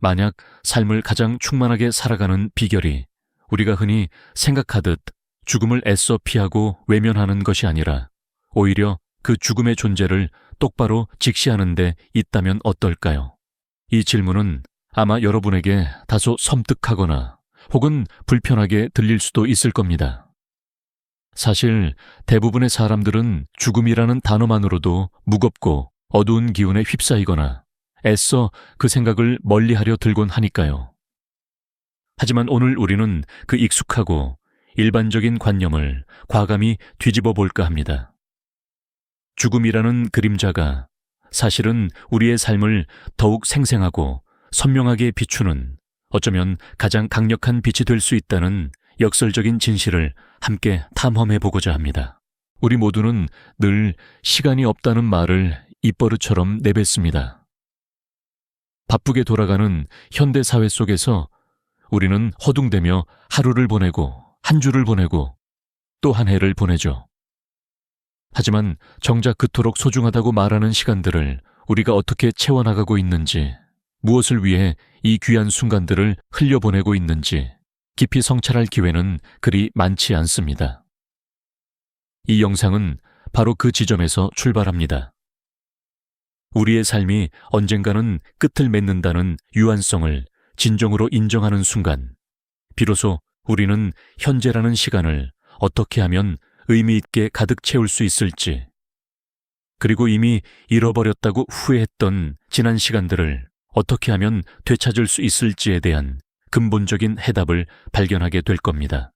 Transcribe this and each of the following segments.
만약 삶을 가장 충만하게 살아가는 비결이 우리가 흔히 생각하듯 죽음을 애써 피하고 외면하는 것이 아니라 오히려 그 죽음의 존재를 똑바로 직시하는 데 있다면 어떨까요? 이 질문은 아마 여러분에게 다소 섬뜩하거나 혹은 불편하게 들릴 수도 있을 겁니다. 사실 대부분의 사람들은 죽음이라는 단어만으로도 무겁고 어두운 기운에 휩싸이거나 애써 그 생각을 멀리하려 들곤 하니까요. 하지만 오늘 우리는 그 익숙하고 일반적인 관념을 과감히 뒤집어 볼까 합니다. 죽음이라는 그림자가 사실은 우리의 삶을 더욱 생생하고 선명하게 비추는 어쩌면 가장 강력한 빛이 될 수 있다는 역설적인 진실을 함께 탐험해 보고자 합니다. 우리 모두는 늘 시간이 없다는 말을 입버릇처럼 내뱉습니다. 바쁘게 돌아가는 현대 사회 속에서 우리는 허둥대며 하루를 보내고 한 주를 보내고 또 한 해를 보내죠. 하지만 정작 그토록 소중하다고 말하는 시간들을 우리가 어떻게 채워나가고 있는지, 무엇을 위해 이 귀한 순간들을 흘려보내고 있는지 깊이 성찰할 기회는 그리 많지 않습니다. 이 영상은 바로 그 지점에서 출발합니다. 우리의 삶이 언젠가는 끝을 맺는다는 유한성을 진정으로 인정하는 순간, 비로소 우리는 현재라는 시간을 어떻게 하면 의미 있게 가득 채울 수 있을지, 그리고 이미 잃어버렸다고 후회했던 지난 시간들을 어떻게 하면 되찾을 수 있을지에 대한 근본적인 해답을 발견하게 될 겁니다.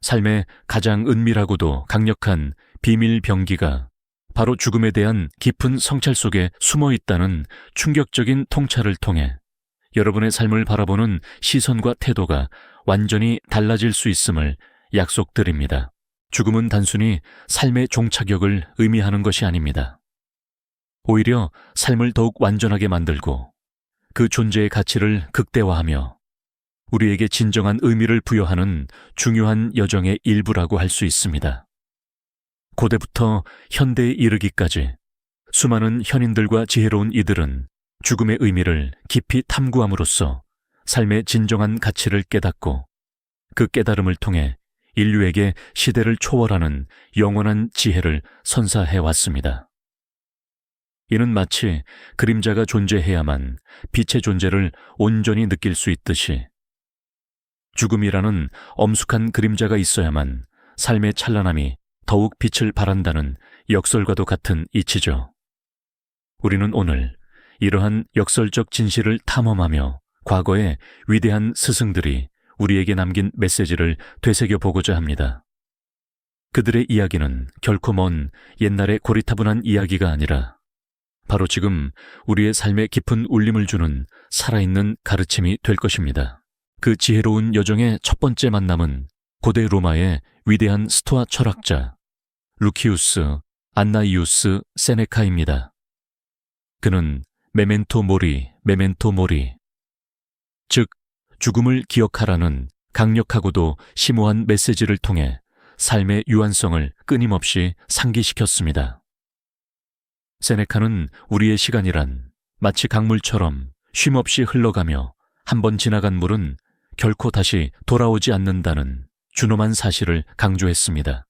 삶의 가장 은밀하고도 강력한 비밀 병기가 바로 죽음에 대한 깊은 성찰 속에 숨어 있다는 충격적인 통찰을 통해 여러분의 삶을 바라보는 시선과 태도가 완전히 달라질 수 있음을 약속드립니다. 죽음은 단순히 삶의 종착역을 의미하는 것이 아닙니다. 오히려 삶을 더욱 완전하게 만들고 그 존재의 가치를 극대화하며 우리에게 진정한 의미를 부여하는 중요한 여정의 일부라고 할 수 있습니다. 고대부터 현대에 이르기까지 수많은 현인들과 지혜로운 이들은 죽음의 의미를 깊이 탐구함으로써 삶의 진정한 가치를 깨닫고 그 깨달음을 통해 인류에게 시대를 초월하는 영원한 지혜를 선사해 왔습니다. 이는 마치 그림자가 존재해야만 빛의 존재를 온전히 느낄 수 있듯이 죽음이라는 엄숙한 그림자가 있어야만 삶의 찬란함이 더욱 빛을 발한다는 역설과도 같은 이치죠. 우리는 오늘 이러한 역설적 진실을 탐험하며 과거의 위대한 스승들이 우리에게 남긴 메시지를 되새겨보고자 합니다. 그들의 이야기는 결코 먼 옛날의 고리타분한 이야기가 아니라 바로 지금 우리의 삶에 깊은 울림을 주는 살아있는 가르침이 될 것입니다. 그 지혜로운 여정의 첫 번째 만남은 고대 로마의 위대한 스토아 철학자 루키우스 안나이우스 세네카입니다. 그는 메멘토 모리, 메멘토 모리, 즉 죽음을 기억하라는 강력하고도 심오한 메시지를 통해 삶의 유한성을 끊임없이 상기시켰습니다. 세네카는 우리의 시간이란 마치 강물처럼 쉼없이 흘러가며 한번 지나간 물은 결코 다시 돌아오지 않는다는 준엄한 사실을 강조했습니다.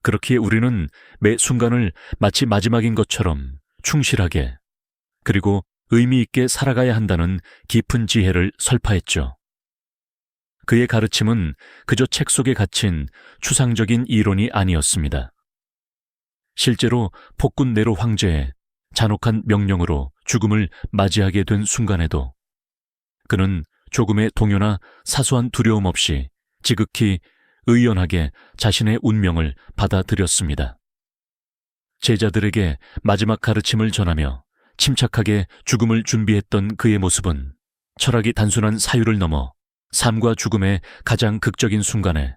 그렇기에 우리는 매 순간을 마치 마지막인 것처럼 충실하게 그리고 의미 있게 살아가야 한다는 깊은 지혜를 설파했죠. 그의 가르침은 그저 책 속에 갇힌 추상적인 이론이 아니었습니다. 실제로 폭군 네로 황제의 잔혹한 명령으로 죽음을 맞이하게 된 순간에도 그는 조금의 동요나 사소한 두려움 없이 지극히 의연하게 자신의 운명을 받아들였습니다. 제자들에게 마지막 가르침을 전하며 침착하게 죽음을 준비했던 그의 모습은 철학이 단순한 사유를 넘어 삶과 죽음의 가장 극적인 순간에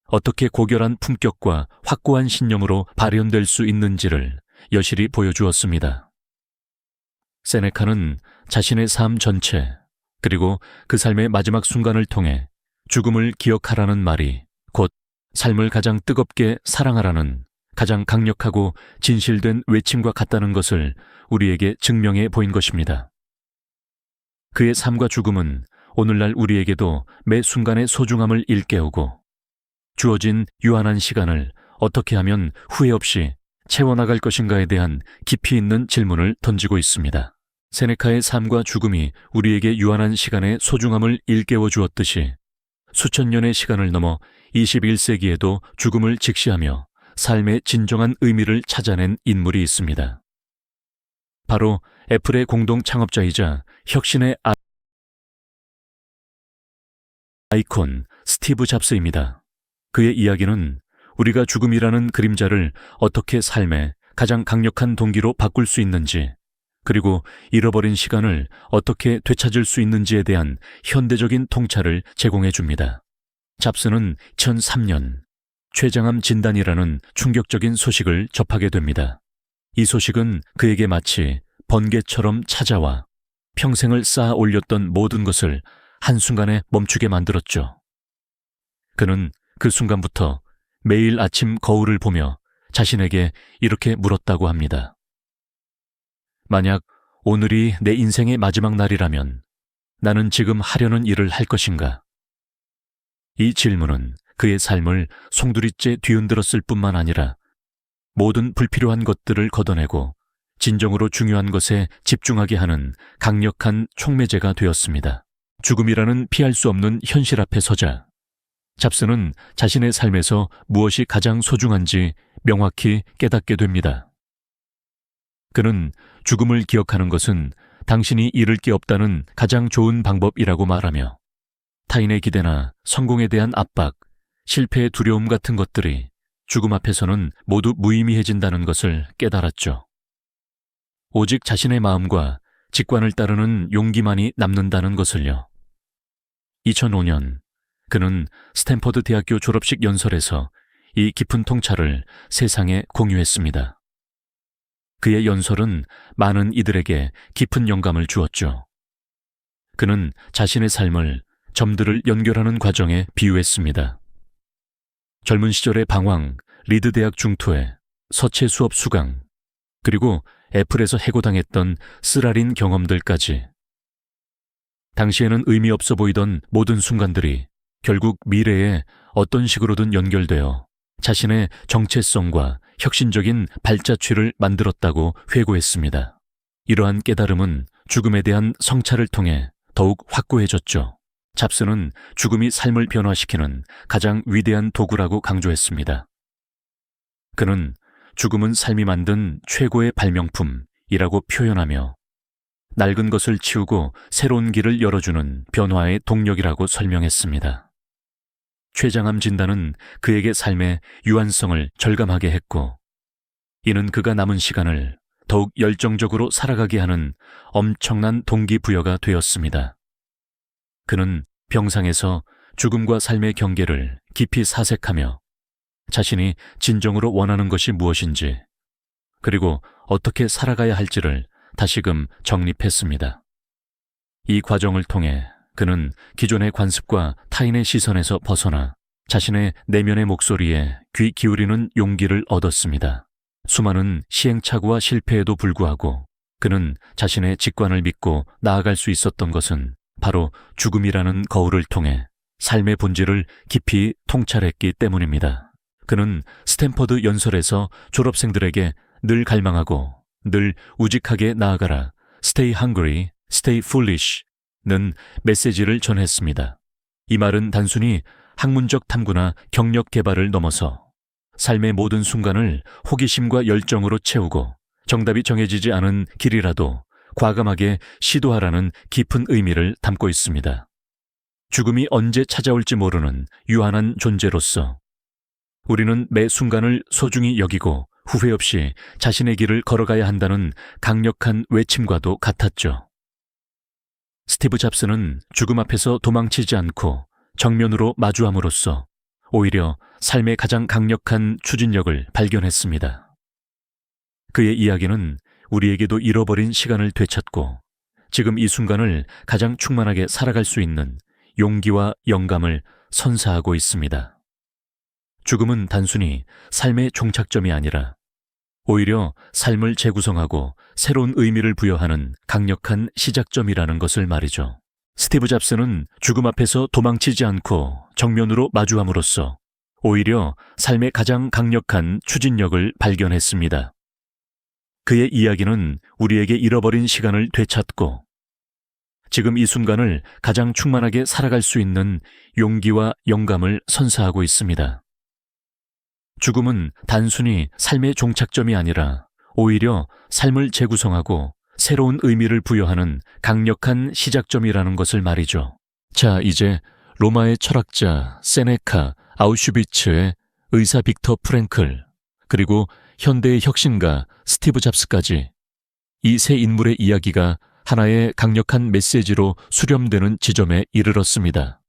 어떻게 고결한 품격과 확고한 신념으로 발현될 수 있는지를 여실히 보여주었습니다. 세네카는 자신의 삶 전체 그리고 그 삶의 마지막 순간을 통해 죽음을 기억하라는 말이 곧 삶을 가장 뜨겁게 사랑하라는 가장 강력하고 진실된 외침과 같다는 것을 우리에게 증명해 보인 것입니다. 그의 삶과 죽음은 오늘날 우리에게도 매 순간의 소중함을 일깨우고 주어진 유한한 시간을 어떻게 하면 후회 없이 채워나갈 것인가에 대한 깊이 있는 질문을 던지고 있습니다. 세네카의 삶과 죽음이 우리에게 유한한 시간의 소중함을 일깨워 주었듯이 수천 년의 시간을 넘어 21세기에도 죽음을 직시하며 삶의 진정한 의미를 찾아낸 인물이 있습니다. 바로 애플의 공동 창업자이자 혁신의 아이콘 스티브 잡스입니다. 그의 이야기는 우리가 죽음이라는 그림자를 어떻게 삶의 가장 강력한 동기로 바꿀 수 있는지, 그리고 잃어버린 시간을 어떻게 되찾을 수 있는지에 대한 현대적인 통찰을 제공해 줍니다. 잡스는 2003년 췌장암 진단이라는 충격적인 소식을 접하게 됩니다. 이 소식은 그에게 마치 번개처럼 찾아와 평생을 쌓아 올렸던 모든 것을 한순간에 멈추게 만들었죠. 그는 그 순간부터 매일 아침 거울을 보며 자신에게 이렇게 물었다고 합니다. 만약 오늘이 내 인생의 마지막 날이라면 나는 지금 하려는 일을 할 것인가? 이 질문은 그의 삶을 송두리째 뒤흔들었을 뿐만 아니라 모든 불필요한 것들을 걷어내고 진정으로 중요한 것에 집중하게 하는 강력한 촉매제가 되었습니다. 죽음이라는 피할 수 없는 현실 앞에 서자 잡스는 자신의 삶에서 무엇이 가장 소중한지 명확히 깨닫게 됩니다. 그는 죽음을 기억하는 것은 당신이 잃을 게 없다는 가장 좋은 방법이라고 말하며 타인의 기대나 성공에 대한 압박, 실패의 두려움 같은 것들이 죽음 앞에서는 모두 무의미해진다는 것을 깨달았죠. 오직 자신의 마음과 직관을 따르는 용기만이 남는다는 것을요. 2005년 그는 스탠퍼드 대학교 졸업식 연설에서 이 깊은 통찰을 세상에 공유했습니다. 그의 연설은 많은 이들에게 깊은 영감을 주었죠. 그는 자신의 삶을 점들을 연결하는 과정에 비유했습니다. 젊은 시절의 방황, 리드 대학 중퇴, 서체 수업 수강, 그리고 애플에서 해고당했던 쓰라린 경험들까지. 당시에는 의미 없어 보이던 모든 순간들이 결국 미래에 어떤 식으로든 연결되어 자신의 정체성과 혁신적인 발자취를 만들었다고 회고했습니다. 이러한 깨달음은 죽음에 대한 성찰을 통해 더욱 확고해졌죠. 잡스는 죽음이 삶을 변화시키는 가장 위대한 도구라고 강조했습니다. 그는 죽음은 삶이 만든 최고의 발명품이라고 표현하며 낡은 것을 치우고 새로운 길을 열어주는 변화의 동력이라고 설명했습니다. 췌장암 진단은 그에게 삶의 유한성을 절감하게 했고, 이는 그가 남은 시간을 더욱 열정적으로 살아가게 하는 엄청난 동기부여가 되었습니다. 그는 병상에서 죽음과 삶의 경계를 깊이 사색하며 자신이 진정으로 원하는 것이 무엇인지, 그리고 어떻게 살아가야 할지를 다시금 정립했습니다. 이 과정을 통해 그는 기존의 관습과 타인의 시선에서 벗어나 자신의 내면의 목소리에 귀 기울이는 용기를 얻었습니다. 수많은 시행착오와 실패에도 불구하고 그는 자신의 직관을 믿고 나아갈 수 있었던 것은 바로 죽음이라는 거울을 통해 삶의 본질을 깊이 통찰했기 때문입니다. 그는 스탠퍼드 연설에서 졸업생들에게 늘 갈망하고 늘 우직하게 나아가라, Stay hungry, stay foolish 는 메시지를 전했습니다. 이 말은 단순히 학문적 탐구나 경력 개발을 넘어서 삶의 모든 순간을 호기심과 열정으로 채우고 정답이 정해지지 않은 길이라도 과감하게 시도하라는 깊은 의미를 담고 있습니다. 죽음이 언제 찾아올지 모르는 유한한 존재로서 우리는 매 순간을 소중히 여기고 후회 없이 자신의 길을 걸어가야 한다는 강력한 외침과도 같았죠. 스티브 잡스는 죽음 앞에서 도망치지 않고 정면으로 마주함으로써 오히려 삶의 가장 강력한 추진력을 발견했습니다. 그의 이야기는 우리에게도 잃어버린 시간을 되찾고 지금 이 순간을 가장 충만하게 살아갈 수 있는 용기와 영감을 선사하고 있습니다. 죽음은 단순히 삶의 종착점이 아니라 오히려 삶을 재구성하고 새로운 의미를 부여하는 강력한 시작점이라는 것을 말이죠. 스티브 잡스는 죽음 앞에서 도망치지 않고 정면으로 마주함으로써 오히려 삶의 가장 강력한 추진력을 발견했습니다. 그의 이야기는 우리에게 잃어버린 시간을 되찾고 지금 이 순간을 가장 충만하게 살아갈 수 있는 용기와 영감을 선사하고 있습니다. 죽음은 단순히 삶의 종착점이 아니라 오히려 삶을 재구성하고 새로운 의미를 부여하는 강력한 시작점이라는 것을 말이죠. 자, 이제 로마의 철학자 세네카, 아우슈비츠의 의사 빅터 프랭클, 그리고 현대의 혁신가 스티브 잡스까지 이 세 인물의 이야기가 하나의 강력한 메시지로 수렴되는 지점에 이르렀습니다.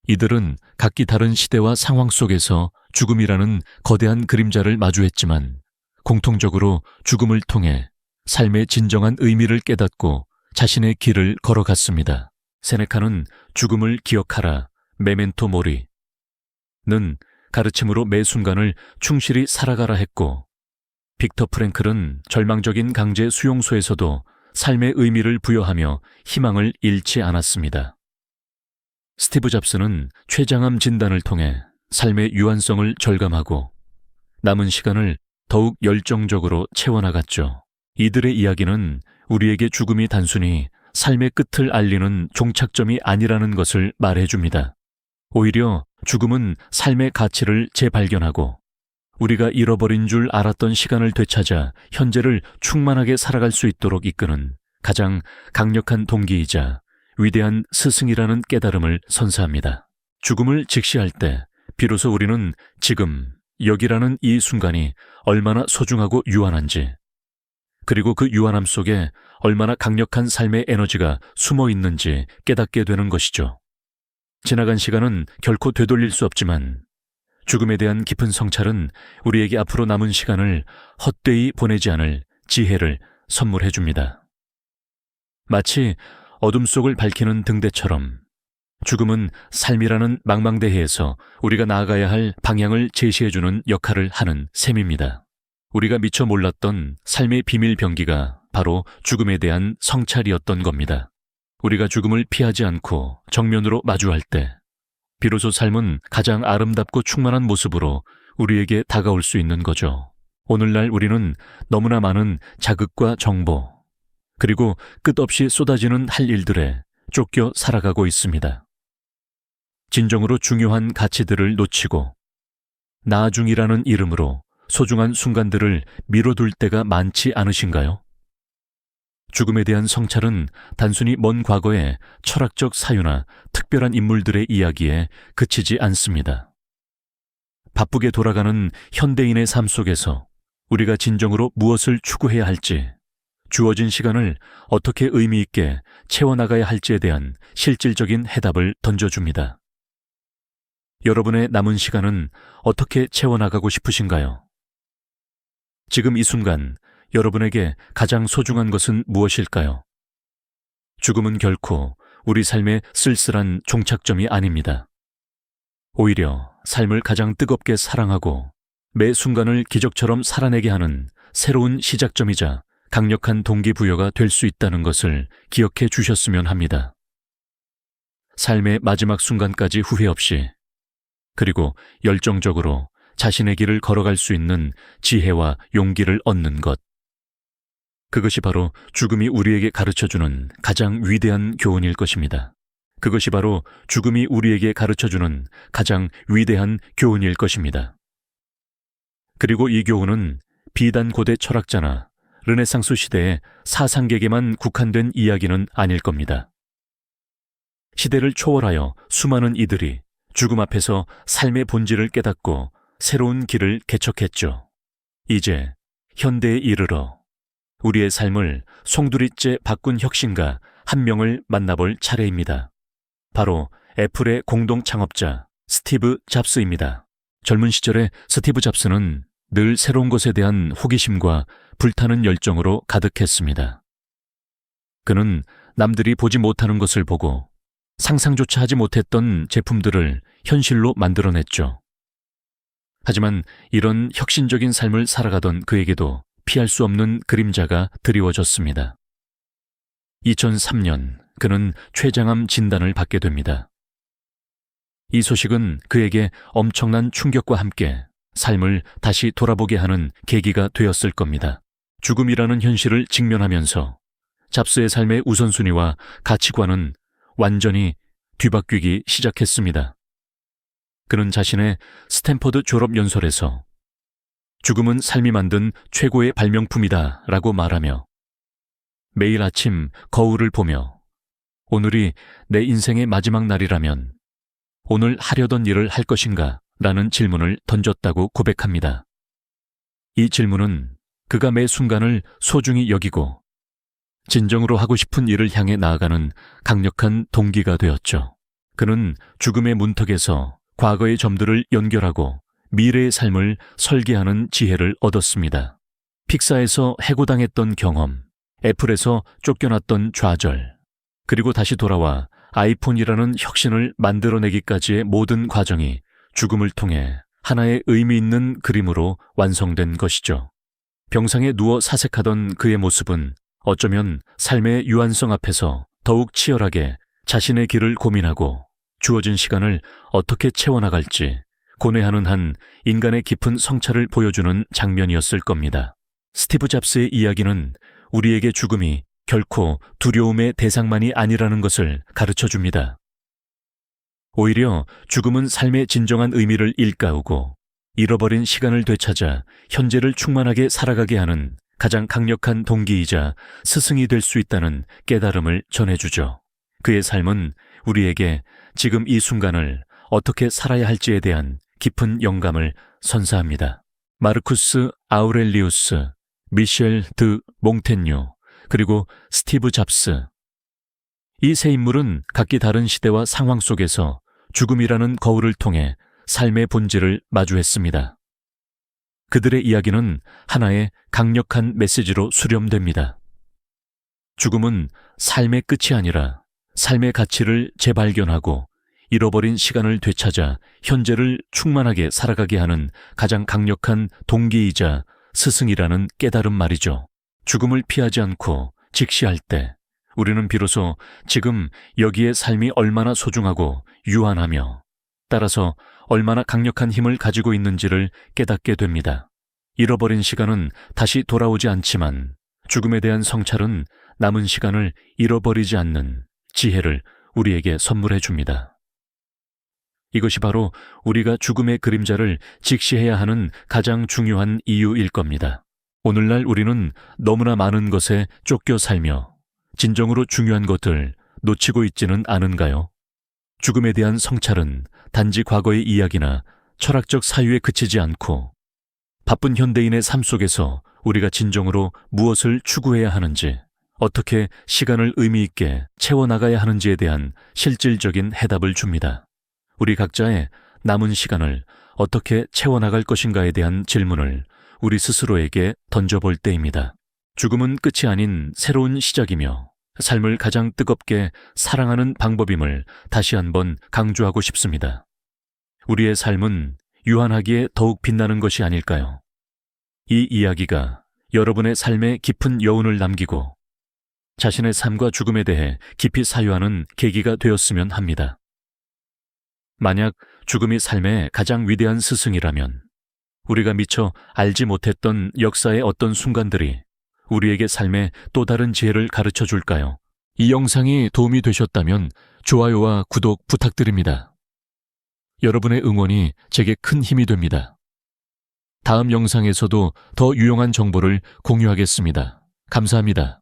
이들은 각기 다른 시대와 상황 속에서 죽음이라는 거대한 그림자를 마주했지만 공통적으로 죽음을 통해 삶의 진정한 의미를 깨닫고 자신의 길을 걸어갔습니다. 세네카는 죽음을 기억하라, 메멘토 모리는 가르침으로 매 순간을 충실히 살아가라 했고, 빅터 프랭클은 절망적인 강제 수용소에서도 삶의 의미를 부여하며 희망을 잃지 않았습니다. 스티브 잡스는 췌장암 진단을 통해 삶의 유한성을 절감하고 남은 시간을 더욱 열정적으로 채워나갔죠. 이들의 이야기는 우리에게 죽음이 단순히 삶의 끝을 알리는 종착점이 아니라는 것을 말해줍니다. 오히려 죽음은 삶의 가치를 재발견하고 우리가 잃어버린 줄 알았던 시간을 되찾아 현재를 충만하게 살아갈 수 있도록 이끄는 가장 강력한 동기이자 위대한 스승이라는 깨달음을 선사합니다. 죽음을 직시할 때 비로소 우리는 지금 여기라는 이 순간이 얼마나 소중하고 유한한지, 그리고 그 유한함 속에 얼마나 강력한 삶의 에너지가 숨어 있는지 깨닫게 되는 것이죠. 지나간 시간은 결코 되돌릴 수 없지만 죽음에 대한 깊은 성찰은 우리에게 앞으로 남은 시간을 헛되이 보내지 않을 지혜를 선물해 줍니다. 마치 어둠 속을 밝히는 등대처럼 죽음은 삶이라는 망망대해에서 우리가 나아가야 할 방향을 제시해주는 역할을 하는 셈입니다. 우리가 미처 몰랐던 삶의 비밀 병기가 바로 죽음에 대한 성찰이었던 겁니다. 우리가 죽음을 피하지 않고 정면으로 마주할 때 비로소 삶은 가장 아름답고 충만한 모습으로 우리에게 다가올 수 있는 거죠. 오늘날 우리는 너무나 많은 자극과 정보, 그리고 끝없이 쏟아지는 할 일들에 쫓겨 살아가고 있습니다. 진정으로 중요한 가치들을 놓치고 나중이라는 이름으로 소중한 순간들을 미뤄둘 때가 많지 않으신가요? 죽음에 대한 성찰은 단순히 먼 과거의 철학적 사유나 특별한 인물들의 이야기에 그치지 않습니다. 바쁘게 돌아가는 현대인의 삶 속에서 우리가 진정으로 무엇을 추구해야 할지, 주어진 시간을 어떻게 의미 있게 채워나가야 할지에 대한 실질적인 해답을 던져줍니다. 여러분의 남은 시간은 어떻게 채워나가고 싶으신가요? 지금 이 순간 여러분에게 가장 소중한 것은 무엇일까요? 죽음은 결코 우리 삶의 쓸쓸한 종착점이 아닙니다. 오히려 삶을 가장 뜨겁게 사랑하고 매 순간을 기적처럼 살아내게 하는 새로운 시작점이자 강력한 동기부여가 될 수 있다는 것을 기억해 주셨으면 합니다. 삶의 마지막 순간까지 후회 없이, 그리고 열정적으로 자신의 길을 걸어갈 수 있는 지혜와 용기를 얻는 것. 그것이 바로 죽음이 우리에게 가르쳐주는 가장 위대한 교훈일 것입니다. 그것이 바로 죽음이 우리에게 가르쳐주는 가장 위대한 교훈일 것입니다. 그리고 이 교훈은 비단 고대 철학자나 르네상스 시대의 사상객에만 국한된 이야기는 아닐 겁니다. 시대를 초월하여 수많은 이들이 죽음 앞에서 삶의 본질을 깨닫고 새로운 길을 개척했죠. 이제 현대에 이르러 우리의 삶을 송두리째 바꾼 혁신가 한 명을 만나볼 차례입니다. 바로 애플의 공동 창업자 스티브 잡스입니다. 젊은 시절에 스티브 잡스는 늘 새로운 것에 대한 호기심과 불타는 열정으로 가득했습니다. 그는 남들이 보지 못하는 것을 보고 상상조차 하지 못했던 제품들을 현실로 만들어냈죠. 하지만 이런 혁신적인 삶을 살아가던 그에게도 피할 수 없는 그림자가 드리워졌습니다. 2003년 그는 췌장암 진단을 받게 됩니다. 이 소식은 그에게 엄청난 충격과 함께 삶을 다시 돌아보게 하는 계기가 되었을 겁니다. 죽음이라는 현실을 직면하면서 잡스의 삶의 우선순위와 가치관은 완전히 뒤바뀌기 시작했습니다. 그는 자신의 스탠퍼드 졸업 연설에서 죽음은 삶이 만든 최고의 발명품이다 라고 말하며 매일 아침 거울을 보며 오늘이 내 인생의 마지막 날이라면 오늘 하려던 일을 할 것인가? 라는 질문을 던졌다고 고백합니다. 이 질문은 그가 매 순간을 소중히 여기고 진정으로 하고 싶은 일을 향해 나아가는 강력한 동기가 되었죠. 그는 죽음의 문턱에서 과거의 점들을 연결하고 미래의 삶을 설계하는 지혜를 얻었습니다. 픽사에서 해고당했던 경험, 애플에서 쫓겨났던 좌절, 그리고 다시 돌아와 아이폰이라는 혁신을 만들어내기까지의 모든 과정이 죽음을 통해 하나의 의미 있는 그림으로 완성된 것이죠. 병상에 누워 사색하던 그의 모습은 어쩌면 삶의 유한성 앞에서 더욱 치열하게 자신의 길을 고민하고 주어진 시간을 어떻게 채워나갈지 고뇌하는 한 인간의 깊은 성찰을 보여주는 장면이었을 겁니다. 스티브 잡스의 이야기는 우리에게 죽음이 결코 두려움의 대상만이 아니라는 것을 가르쳐줍니다. 오히려 죽음은 삶의 진정한 의미를 일깨우고 잃어버린 시간을 되찾아 현재를 충만하게 살아가게 하는 가장 강력한 동기이자 스승이 될 수 있다는 깨달음을 전해주죠. 그의 삶은 우리에게 지금 이 순간을 어떻게 살아야 할지에 대한 깊은 영감을 선사합니다. 마르쿠스 아우렐리우스, 미셸 드 몽테뉴, 그리고 스티브 잡스. 이 세 인물은 각기 다른 시대와 상황 속에서 죽음이라는 거울을 통해 삶의 본질을 마주했습니다. 그들의 이야기는 하나의 강력한 메시지로 수렴됩니다. 죽음은 삶의 끝이 아니라 삶의 가치를 재발견하고 잃어버린 시간을 되찾아 현재를 충만하게 살아가게 하는 가장 강력한 동기이자 스승이라는 깨달음 말이죠. 죽음을 피하지 않고 직시할 때 우리는 비로소 지금 여기의 삶이 얼마나 소중하고 유한하며 따라서 얼마나 강력한 힘을 가지고 있는지를 깨닫게 됩니다. 잃어버린 시간은 다시 돌아오지 않지만 죽음에 대한 성찰은 남은 시간을 잃어버리지 않는 지혜를 우리에게 선물해 줍니다. 이것이 바로 우리가 죽음의 그림자를 직시해야 하는 가장 중요한 이유일 겁니다. 오늘날 우리는 너무나 많은 것에 쫓겨 살며 진정으로 중요한 것들 놓치고 있지는 않은가요? 죽음에 대한 성찰은 단지 과거의 이야기나 철학적 사유에 그치지 않고 바쁜 현대인의 삶 속에서 우리가 진정으로 무엇을 추구해야 하는지, 어떻게 시간을 의미 있게 채워나가야 하는지에 대한 실질적인 해답을 줍니다. 우리 각자의 남은 시간을 어떻게 채워나갈 것인가에 대한 질문을 우리 스스로에게 던져볼 때입니다. 죽음은 끝이 아닌 새로운 시작이며 삶을 가장 뜨겁게 사랑하는 방법임을 다시 한번 강조하고 싶습니다. 우리의 삶은 유한하기에 더욱 빛나는 것이 아닐까요? 이 이야기가 여러분의 삶에 깊은 여운을 남기고 자신의 삶과 죽음에 대해 깊이 사유하는 계기가 되었으면 합니다. 만약 죽음이 삶의 가장 위대한 스승이라면 우리가 미처 알지 못했던 역사의 어떤 순간들이 우리에게 삶의 또 다른 지혜를 가르쳐 줄까요? 이 영상이 도움이 되셨다면 좋아요와 구독 부탁드립니다. 여러분의 응원이 제게 큰 힘이 됩니다. 다음 영상에서도 더 유용한 정보를 공유하겠습니다. 감사합니다.